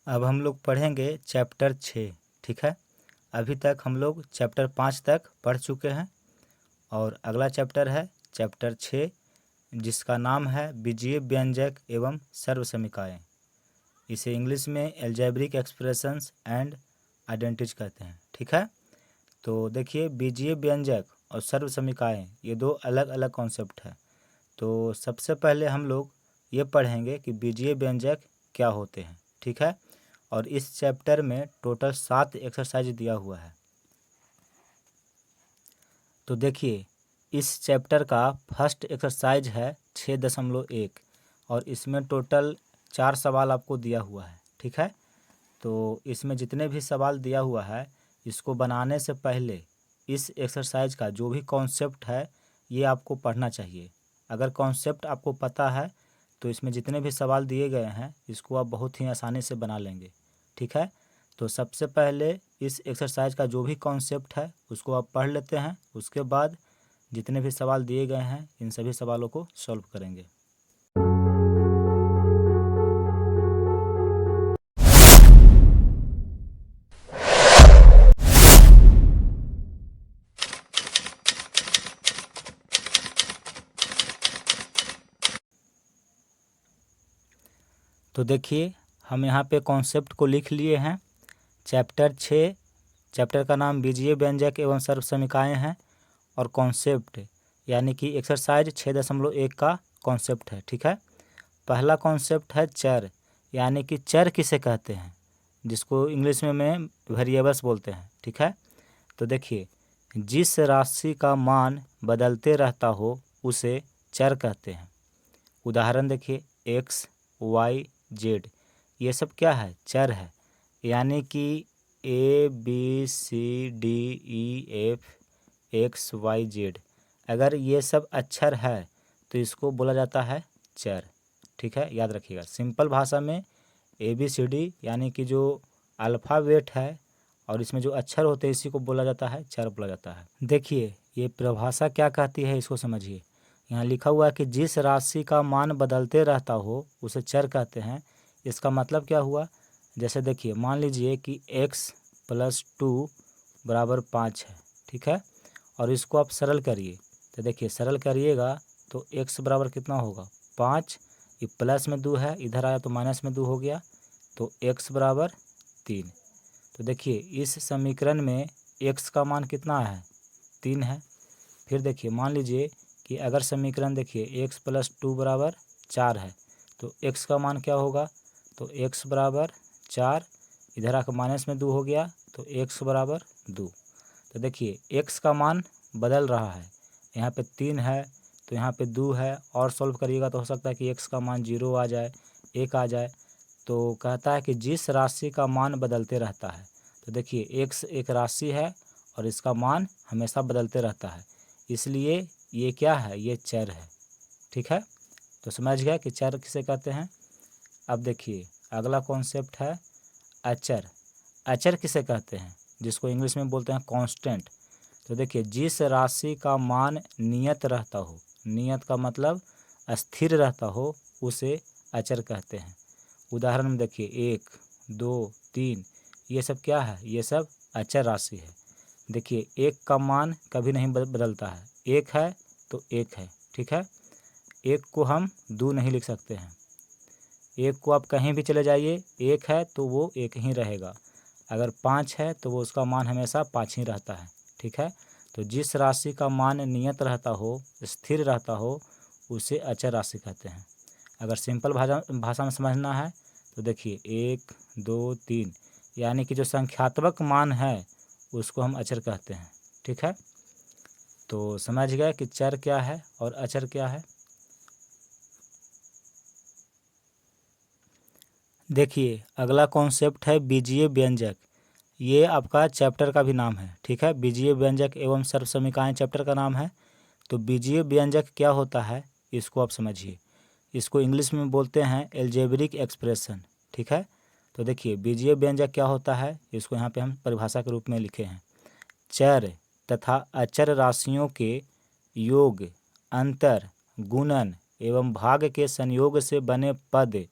अब हम लोग पढ़ेंगे चैप्टर 6। ठीक है, अभी तक हम लोग चैप्टर 5 तक पढ़ चुके हैं और अगला चैप्टर है चैप्टर 6 जिसका नाम है बीजीय व्यंजक एवं सर्वसमीकाएँ। इसे इंग्लिश में एल्जेब्रिक एक्सप्रेशंस एंड आइडेंटिटीज कहते हैं। ठीक है, तो देखिए बीजीय व्यंजक और सर्वसमीकाएँ ये दो अलग अलग कॉन्सेप्ट है। तो सबसे पहले हम लोग ये पढ़ेंगे कि बीजीय व्यंजक क्या होते हैं। ठीक है, और इस चैप्टर में टोटल 7 एक्सरसाइज दिया हुआ है। तो देखिए इस चैप्टर का फर्स्ट एक्सरसाइज है 6.1 और इसमें टोटल 4 सवाल आपको दिया हुआ है। ठीक है, तो इसमें जितने भी सवाल दिया हुआ है इसको बनाने से पहले इस एक्सरसाइज का जो भी कॉन्सेप्ट है ये आपको पढ़ना चाहिए। अगर कॉन्सेप्ट आपको पता है तो इसमें जितने भी सवाल दिए गए हैं इसको आप बहुत ही आसानी से बना लेंगे। ठीक है, तो सबसे पहले इस एक्सरसाइज का जो भी कॉन्सेप्ट है उसको आप पढ़ लेते हैं, उसके बाद जितने भी सवाल दिए गए हैं इन सभी सवालों को सॉल्व करेंगे। तो देखिए हम यहाँ पे कॉन्सेप्ट को लिख लिए हैं। चैप्टर 6, चैप्टर का नाम बीजीय व्यंजक एवं सर्वसमीकाएँ हैं और कॉन्सेप्ट यानी कि एक्सरसाइज 6.1 का कॉन्सेप्ट है। ठीक है, पहला कॉन्सेप्ट है चर, यानी कि चर किसे कहते हैं, जिसको इंग्लिश में वेरिएबल्स बोलते हैं। ठीक है, तो देखिए जिस राशि का मान बदलते रहता हो उसे चर कहते हैं। उदाहरण देखिए एक्स, वाई, जेड ये सब क्या है, चर है। यानी कि A B C D E F X Y Z अगर ये सब अक्षर है तो इसको बोला जाता है चर। ठीक है, याद रखिएगा। सिंपल भाषा में ए बी सी डी यानी कि जो अल्फ़ाबेट है और इसमें जो अक्षर होते हैं इसी को बोला जाता है चर बोला जाता है। देखिए ये परिभाषा क्या कहती है इसको समझिए। यहाँ लिखा हुआ है कि जिस राशि का मान बदलते रहता हो उसे चर कहते हैं। इसका मतलब क्या हुआ, जैसे देखिए मान लीजिए कि x + 2 = 5 है। ठीक है, और इसको आप सरल करिए तो देखिए सरल करिएगा तो x बराबर कितना होगा 5, ये प्लस में 2 है, इधर आया तो माइनस में 2 हो गया तो x बराबर 3। तो देखिए इस समीकरण में x का मान कितना है 3 है। फिर देखिए मान लीजिए कि अगर समीकरण देखिए x + 2 = 4 है तो x का मान क्या होगा, तो x बराबर 4, इधर आकर माइनस में 2 हो गया तो x बराबर 2। तो देखिए x का मान बदल रहा है, यहाँ पे 3 है तो यहाँ पे 2 है, और सॉल्व करिएगा तो हो सकता है कि x का मान 0 आ जाए, 1 आ जाए। तो कहता है कि जिस राशि का मान बदलते रहता है, तो देखिए x एक राशि है और इसका मान हमेशा बदलते रहता है, इसलिए ये क्या है, ये चर है। ठीक है, तो समझ गया कि चर किसे कहते हैं। अब देखिए अगला कॉन्सेप्ट है अचर। अचर किसे कहते हैं, जिसको इंग्लिश में बोलते हैं कांस्टेंट। तो देखिए जिस राशि का मान नियत रहता हो, नियत का मतलब स्थिर रहता हो, उसे अचर कहते हैं। उदाहरण में देखिए 1, 2, 3 ये सब क्या है, ये सब अचर राशि है। देखिए 1 का मान कभी नहीं बदलता है, 1 है तो 1 है। ठीक है, 1 को हम 2 नहीं लिख सकते हैं, 1 को आप कहीं भी चले जाइए 1 है तो वो 1 ही रहेगा। अगर 5 है तो वो उसका मान हमेशा 5 ही रहता है। ठीक है, तो जिस राशि का मान नियत रहता हो, स्थिर रहता हो, उसे अचर राशि कहते हैं। अगर सिंपल भाषा में समझना है तो देखिए 1, 2, 3 यानी कि जो संख्यात्मक मान है उसको हम अचर कहते हैं। ठीक है, तो समझ गए कि चर क्या है और अचर क्या है। देखिए अगला कॉन्सेप्ट है बीजीय व्यंजक। ये आपका चैप्टर का भी नाम है। ठीक है, बीजीय व्यंजक एवं सर्वसमीकाएँ चैप्टर का नाम है। तो बीजीय व्यंजक क्या होता है इसको आप समझिए। इसको इंग्लिश में बोलते हैं एल्जेब्रिक एक्सप्रेशन। ठीक है, तो देखिए बीजीय व्यंजक क्या होता है इसको यहाँ पे हम परिभाषा के रूप में लिखे हैं। चर तथा अचर राशियों के योग, अंतर, गुणन एवं भाग के संयोग से बने पद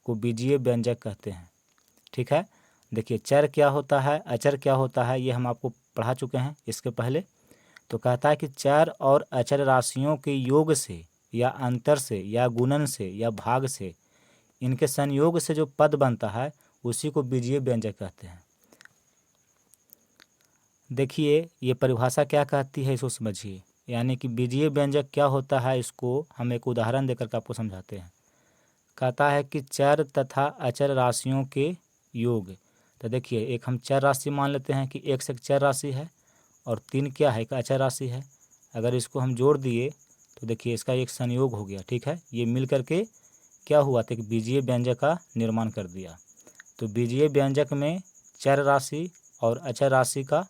को बीजीय व्यंजक कहते हैं। ठीक है। देखिए चर क्या होता है, अचर क्या होता है, ये हम आपको पढ़ा चुके हैं इसके पहले। तो कहता है कि चर और अचर राशियों के योग से या अंतर से या गुणन से या भाग से, इनके संयोग से जो पद बनता है उसी को बीजीय व्यंजक कहते हैं। देखिए ये परिभाषा क्या कहती है इसको समझिए, यानी कि बीजीय व्यंजक क्या होता है इसको हम एक उदाहरण देकर के आपको समझाते हैं। कहता है कि चर तथा अचर राशियों के योग। तो देखिए एक हम चर राशि मान लेते हैं कि x एक चर राशि है और 3 क्या है, एक अचर राशि है। अगर इसको हम जोड़ दिए तो देखिए इसका एक संयोग हो गया, ठीक है। ये मिल करके क्या हुआ, तो एक बीजीय व्यंजक का निर्माण कर दिया। तो बीजीय व्यंजक में चर राशि और अचर राशि का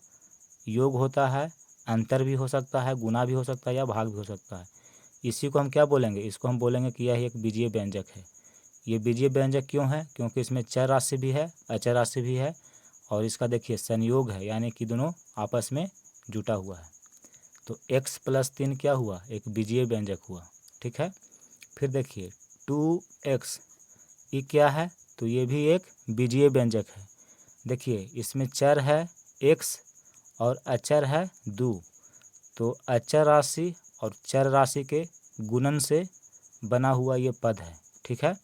योग होता है, अंतर भी हो सकता है, गुना भी हो सकता है या भाग भी हो सकता है। इसी को हम क्या बोलेंगे, इसको हम बोलेंगे कि यह एक बीजीय व्यंजक है। ये बीजीय व्यंजक क्यों है, क्योंकि इसमें चर राशि भी है, अचर राशि भी है और इसका देखिए संयोग है, यानी कि दोनों आपस में जुटा हुआ है। तो x + 3 क्या हुआ, एक बीजीय व्यंजक हुआ, ठीक है। फिर देखिए 2x, ये क्या है, तो ये भी एक बीजीय व्यंजक है। देखिए इसमें चर है x और अचर है 2, तो अचर राशि और चर राशि के गुणन से बना हुआ ये पद है, ठीक है।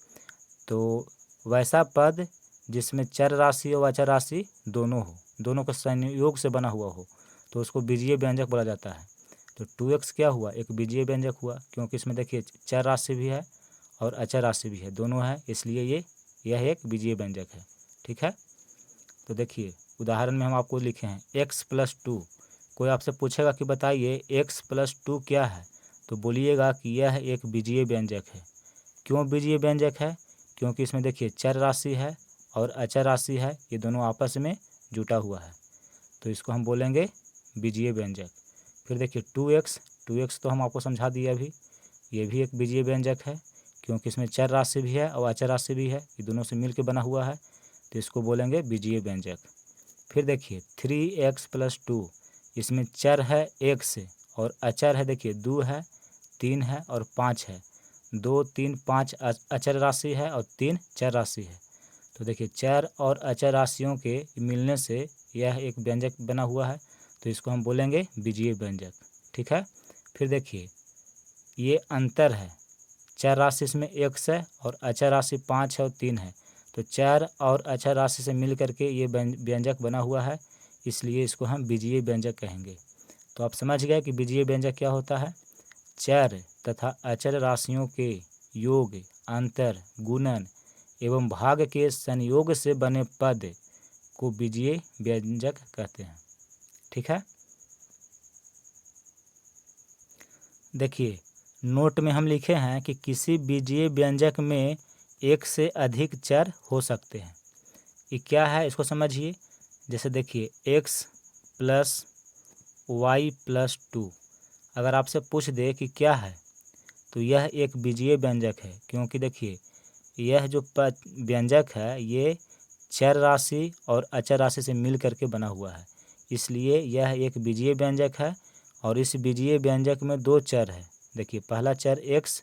तो वैसा पद जिसमें चर राशि और अचर राशि दोनों हो, दोनों का संयोग से बना हुआ हो, तो उसको बीजीय व्यंजक बोला जाता है। तो 2x क्या हुआ, एक बीजीय व्यंजक हुआ, क्योंकि इसमें देखिए चर राशि भी है और अचर राशि भी है, दोनों है, इसलिए यह एक बीजीय व्यंजक है, ठीक है। तो देखिए उदाहरण में हम आपको लिखे हैं x + 2। कोई आपसे पूछेगा कि बताइए x + 2 क्या है, तो बोलिएगा कि यह एक बीजीय व्यंजक है। क्यों बीजीय व्यंजक है, क्योंकि इसमें देखिए चर राशि है और अचर राशि है, ये दोनों आपस में जुटा हुआ है, तो इसको हम बोलेंगे बीजीय व्यंजक। फिर देखिए 2x तो हम आपको समझा दिए अभी, ये भी एक बीजीय व्यंजक है, क्योंकि इसमें चर राशि भी है और अचर राशि भी है, ये दोनों से मिल के बना हुआ है, तो इसको बोलेंगे बीजीय व्यंजक। फिर देखिए 3x + 2, इसमें चर है x और अचर है, देखिए 2 है, 3 है और 5 है। 2, 3, 5 अचर राशि है और 3 चर राशि है। तो देखिए चर और अचर राशियों के मिलने से यह एक व्यंजक बना हुआ है, तो इसको हम बोलेंगे बीजीय व्यंजक, ठीक है। फिर देखिए ये अंतर है, चर राशि इसमें x है और अचर राशि 5 है और 3 है, तो चर और अचर राशि से मिल करके ये व्यंजक बना हुआ है, इसलिए इसको हम बीजीय व्यंजक कहेंगे। तो आप समझ गए कि बीजीय व्यंजक क्या होता है, चर तथा अचर राशियों के योग, अंतर, गुणन एवं भाग के संयोग से बने पद को बीजीय व्यंजक कहते हैं, ठीक है। देखिए नोट में हम लिखे हैं कि किसी बीजीय व्यंजक में एक से अधिक चर हो सकते हैं। ये क्या है इसको समझिए। जैसे देखिए x + y + 2, अगर आपसे पूछ दे कि क्या है, तो यह एक बीजीय व्यंजक है, क्योंकि देखिए यह जो व्यंजक है ये चर राशि और अचर राशि से मिल करके बना हुआ है, इसलिए यह एक बीजीय व्यंजक है। और इस बीजीय व्यंजक में 2 चर है, देखिए पहला चर x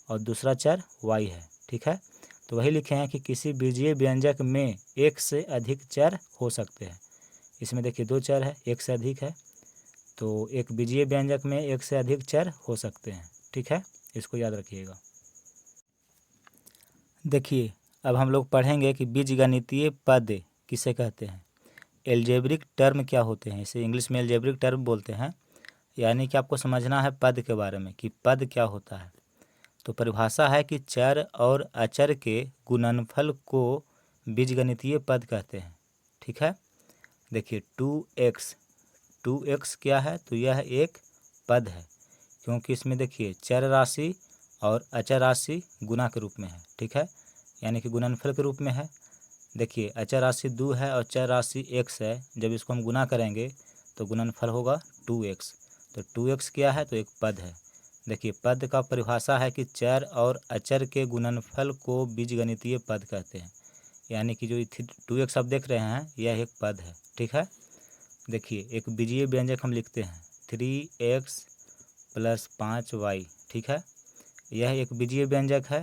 और दूसरा चर y है, ठीक है। तो वही लिखे हैं कि किसी बीजीय व्यंजक में एक से अधिक चर हो सकते हैं। इसमें देखिए 2 चर है, एक से अधिक है, तो एक बीजीय व्यंजक में एक से अधिक चर हो सकते हैं, ठीक है, इसको याद रखिएगा। देखिए अब हम लोग पढ़ेंगे कि बीजगणितीय पद किसे कहते हैं, एल्जेब्रिक टर्म क्या होते हैं, इसे इंग्लिश में एल्जेब्रिक टर्म बोलते हैं। यानी कि आपको समझना है पद के बारे में कि पद क्या होता है। तो परिभाषा है कि चर और अचर के गुणनफल को बीजगणितीय पद कहते हैं, ठीक है। देखिए 2x क्या है, तो यह एक पद है, क्योंकि इसमें देखिए चर राशि और अचर राशि गुणा के रूप में है, ठीक है, यानी कि गुणनफल के रूप में है। देखिए अचर राशि 2 है और चर राशि x है, जब इसको हम गुना करेंगे तो गुणनफल होगा 2x। तो 2x क्या है, तो एक पद है। देखिए पद का परिभाषा है कि चर और अचर के गुणनफल को बीजगणितीय पद कहते हैं, यानी कि जो 2x आप देख रहे हैं यह एक पद है, ठीक है। देखिए एक बीजीय व्यंजक हम लिखते हैं 3x + 5y, ठीक है, यह एक बीजीय व्यंजक है।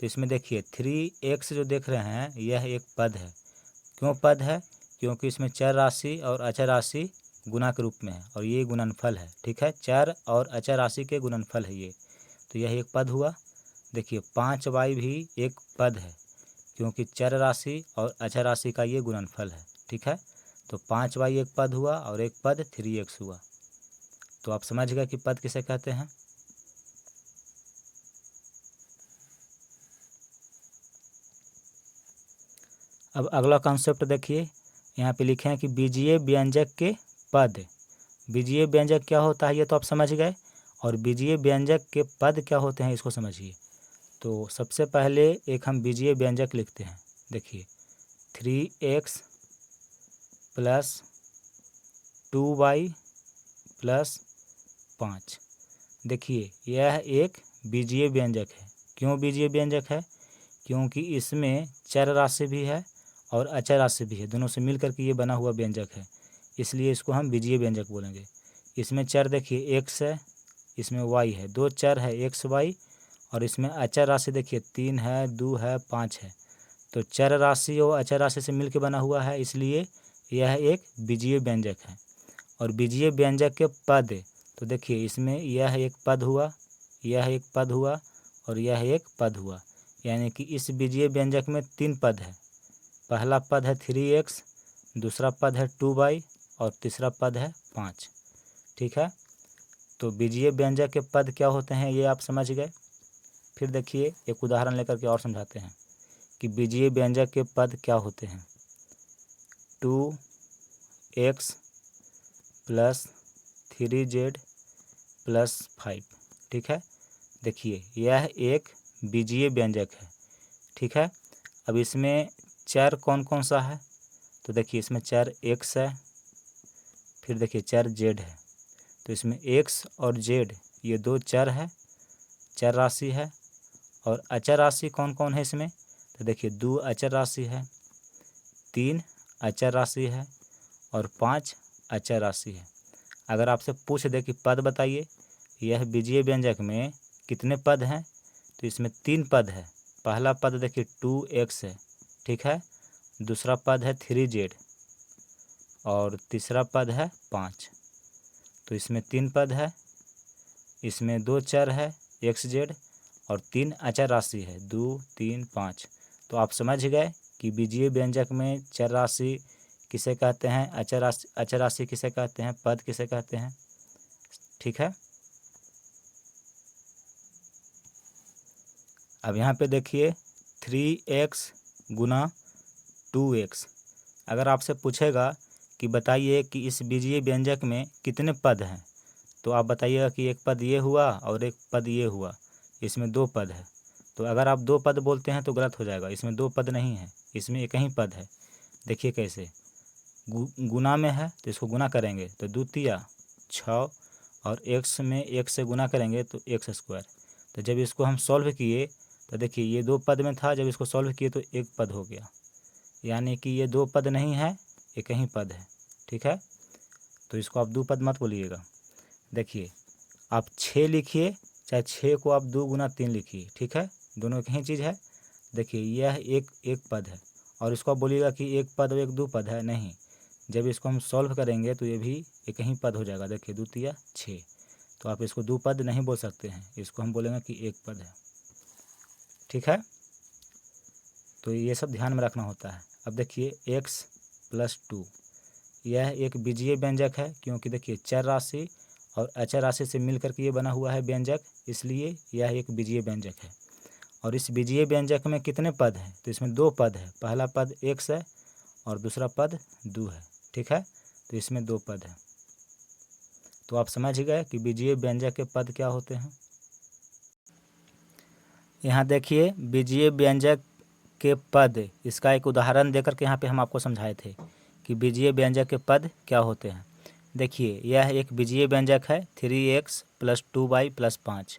तो इसमें देखिए 3x जो देख रहे हैं यह एक पद है, क्यों पद है? क्योंकि इसमें चर राशि और अचर राशि गुना के रूप में है और ये गुणनफल है। ठीक है, चर और अचर राशि के गुणनफल है ये, तो यह एक पद हुआ। देखिए 5y भी एक पद है क्योंकि चर राशि और अचर राशि का ये गुणनफल है। ठीक है, तो 5y एक पद हुआ और एक पद 3x हुआ। तो आप समझ गए कि पद किसे कहते हैं। अब अगला कॉन्सेप्ट देखिए, यहाँ पे लिखे हैं कि बीजीय व्यंजक के पद। बीजीय व्यंजक क्या होता है ये तो आप समझ गए, और बीजीय व्यंजक के पद क्या होते हैं इसको समझिए। तो सबसे पहले एक हम बीजीय व्यंजक लिखते हैं। देखिए 3x प्लस 2y प्लस 5। देखिए यह एक बीजीय व्यंजक है। क्यों बीजीय व्यंजक है? क्योंकि इसमें चर राशि भी है और अचर राशि भी है, दोनों से मिलकर के ये बना हुआ व्यंजक है, इसलिए इसको हम बीजीय व्यंजक बोलेंगे। इसमें चर देखिए x है, इसमें y है, दो चर है x y, और इसमें अचर राशि देखिए 3 है, 2 है, 5 है। तो चर राशि और अचर राशि से मिलकर बना हुआ है, इसलिए यह एक बीजीय व्यंजक है। और बीजीय व्यंजक के पद, तो देखिए इसमें यह एक पद हुआ, यह एक पद हुआ और यह एक पद हुआ, यानी कि इस बीजीय व्यंजक में 3 पद है। पहला पद है 3x, दूसरा पद है 2y और तीसरा पद है 5। ठीक है, तो बीजीय व्यंजक के पद क्या होते हैं ये आप समझ गए। फिर देखिए एक उदाहरण लेकर के और समझाते हैं कि बीजीय व्यंजक के पद क्या होते हैं। 2x plus 3z plus 5। ठीक है, देखिए यह एक बीजीय व्यंजक है। ठीक है, अब इसमें चर कौन कौन सा है? तो देखिए इसमें चर x है, फिर देखिए चर z है। तो इसमें x और z ये दो चर है, चर राशि है। और अचर राशि कौन कौन है इसमें? तो देखिए 2 अचर राशि है, 3 अचर राशि है और 5 अचर राशि है। अगर आपसे पूछ दे कि पद बताइए, यह बीजीय व्यंजक में कितने पद हैं, तो इसमें 3 पद है। पहला पद देखिए 2x है, ठीक है, दूसरा पद है 3z और तीसरा पद है 5। तो इसमें 3 पद है, इसमें 2 चर है xz और 3 अचर राशि है 2 3 5। तो आप समझ गए कि बीजीय व्यंजक में चर राशि किसे कहते हैं, अचर राशि किसे कहते हैं, पद किसे कहते हैं। ठीक है, अब यहाँ पे देखिए 3x गुना 2x। अगर आपसे पूछेगा कि बताइए कि इस बीजीय व्यंजक में कितने पद हैं, तो आप बताइएगा कि एक पद ये हुआ और एक पद ये हुआ, इसमें 2 पद है। तो अगर आप 2 पद बोलते हैं तो गलत हो जाएगा, इसमें 2 पद नहीं है, इसमें एक ही पद है। देखिए कैसे, गुना में है तो इसको गुना करेंगे तो 2 तिया 6 और x में 1 से गुना करेंगे तो x²। तो जब इसको हम सॉल्व किए तो देखिए ये 2 पद में था, जब इसको सॉल्व किए तो 1 पद हो गया, यानी कि ये 2 पद नहीं है, एक ही पद है। ठीक है, तो इसको आप 2 पद मत बोलिएगा। देखिए आप 6 लिखिए, चाहे 6 को आप 2 गुना 3 लिखिए, ठीक है, दोनों एक ही चीज़ है। देखिए यह एक पद है और इसको आप बोलिएगा कि एक पद और एक 2 पद है, नहीं, जब इसको हम सॉल्व करेंगे तो ये भी एक ही पद हो जाएगा। देखिए 2 तिया 6, तो आप इसको 2 पद नहीं बोल सकते हैं, इसको हम बोलेंगे कि एक पद है। ठीक है, तो ये सब ध्यान में रखना होता है। अब देखिए x प्लस 2, यह एक बीजीय व्यंजक है क्योंकि देखिए चर राशि और अचर राशि से मिलकर के ये बना हुआ है व्यंजक, इसलिए यह एक बीजीय व्यंजक है। और इस बीजीय व्यंजक में कितने पद हैं, तो इसमें 2 पद है, पहला पद x है और दूसरा पद 2 है। ठीक है, तो इसमें 2 पद है। तो आप समझ गए कि बीजीय व्यंजक के पद क्या होते हैं। यहाँ देखिए बीजीय व्यंजक के पद, इसका एक उदाहरण देकर के यहाँ पे हम आपको समझाए थे कि बीजीय व्यंजक के पद क्या होते हैं। देखिए यह एक बीजीय व्यंजक है 3x प्लस 2y प्लस 5।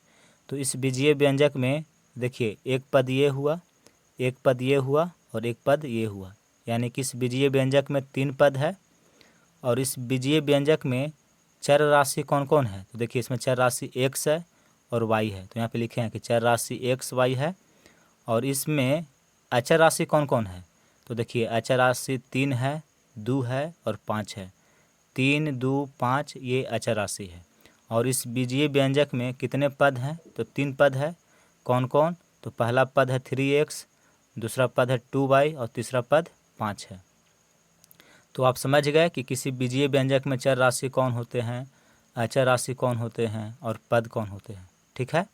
तो इस बीजीय व्यंजक में देखिए एक पद ये हुआ, एक पद ये हुआ और एक पद ये हुआ, यानी कि इस बीजीय व्यंजक में 3 पद है। और इस बीजीय व्यंजक में चर राशि कौन कौन है, तो देखिए इसमें चर राशि x है और y है, तो यहाँ पे लिखे हैं कि चर राशि x y है। और इसमें अचर राशि कौन कौन है, तो देखिए अचर राशि 3 है, 2 है और 5 है। 3, 2, 5 ये अचर राशि है। और इस बीजीय व्यंजक में कितने पद हैं? तो 3 पद है। कौन कौन? तो पहला पद है 3x, दूसरा पद है 2y और तीसरा पद 5 है। तो आप समझ गए कि किसी बीजीय व्यंजक में चर राशि कौन होते हैं, अचर राशि कौन होते हैं और पद कौन होते हैं। ठीक है।